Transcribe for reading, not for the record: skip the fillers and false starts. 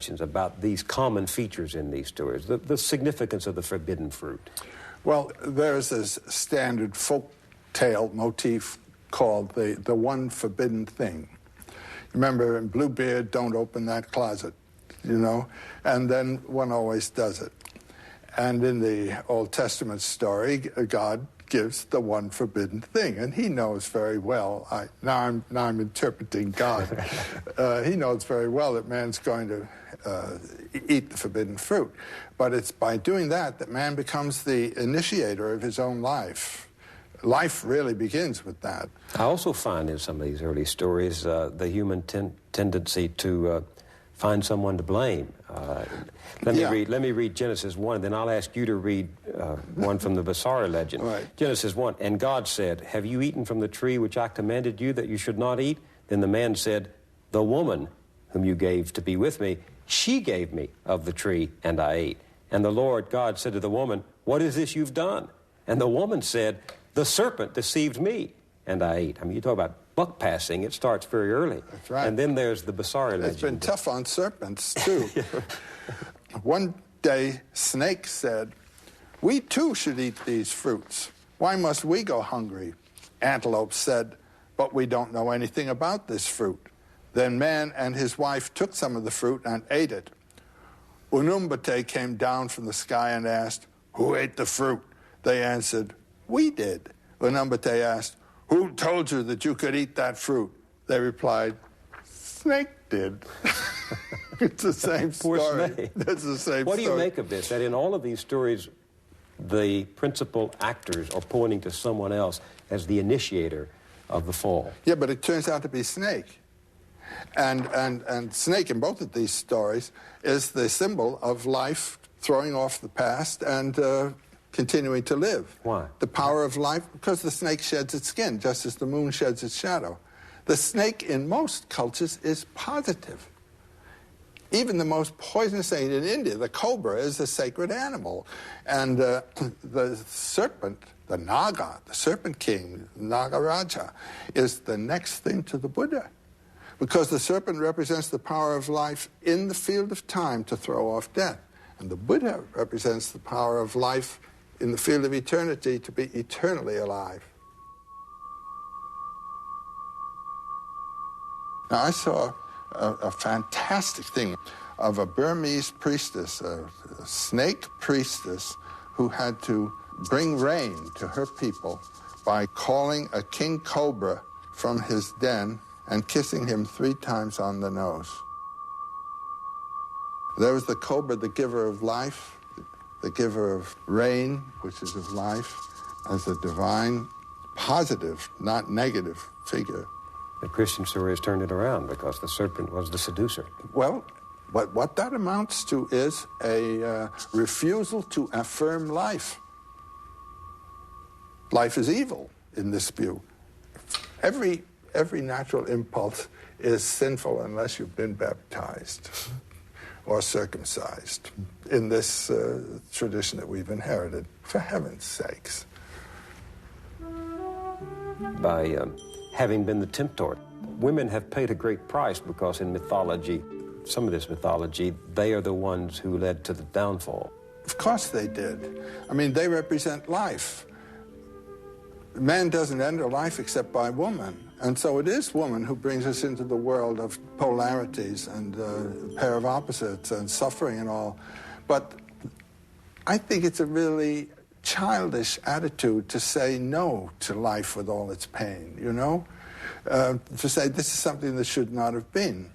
questions about these common features in these stories, the significance of the forbidden fruit. Well, there's this standard folk tale motif called the one forbidden thing. Remember in Bluebeard, don't open that closet, you know? And then one always does it. And in the Old Testament story, God gives the one forbidden thing, and he knows very well, now I'm interpreting God, he knows very well that man's going to eat the forbidden fruit. But it's by doing that man becomes the initiator of his own life. Life really begins with that. I also find in some of these early stories the human tendency to find someone to blame. Let me read Genesis 1, and then I'll ask you to read one from the Basara legend. Right. Genesis 1, and God said, have you eaten from the tree which I commanded you that you should not eat? Then the man said, the woman whom you gave to be with me, she gave me of the tree, and I ate. And the Lord God said to the woman, what is this you've done? And the woman said, the serpent deceived me, and I ate. I mean, you talk about buck passing, it starts very early. That's right. And then there's the Basara legend. It's been tough on serpents, too. One day, Snake said, we too should eat these fruits. Why must we go hungry? Antelope said, but we don't know anything about this fruit. Then man and his wife took some of the fruit and ate it. Unumbate came down from the sky and asked, who ate the fruit? They answered, we did. Unumbate asked, who told you that you could eat that fruit? They replied, Snake did. It's the same Poor story. Snake. That's the same What story. do you make of this, that in all of these stories, the principal actors are pointing to someone else as the initiator of the fall? Yeah, but it turns out to be Snake. And Snake in both of these stories is the symbol of life throwing off the past and continuing to live. Why? The power of life, because the snake sheds its skin, just as the moon sheds its shadow. The snake in most cultures is positive. Even the most poisonous thing in India, the cobra, is a sacred animal. And the serpent, the Naga, the serpent king, Nagaraja, is the next thing to the Buddha. Because the serpent represents the power of life in the field of time to throw off death. And the Buddha represents the power of life in the field of eternity to be eternally alive. Now, I saw a fantastic thing of a Burmese priestess, a snake priestess, who had to bring rain to her people by calling a king cobra from his den and kissing him 3 times on the nose. There was the cobra, the giver of life, the giver of rain, which is of life, as a divine, positive, not negative figure. The Christian story has turned it around because the serpent was the seducer. Well, what that amounts to is a refusal to affirm life. Life is evil in this view. Every natural impulse is sinful unless you've been baptized or circumcised in this tradition that we've inherited, for heaven's sakes. By having been the tempter, women have paid a great price because in mythology, some of this mythology, they are the ones who led to the downfall. Of course they did. I mean, they represent life. Man doesn't enter life except by woman. And so it is woman who brings us into the world of polarities and a pair of opposites and suffering and all. But I think it's a really childish attitude to say no to life with all its pain, you know? To say this is something that should not have been.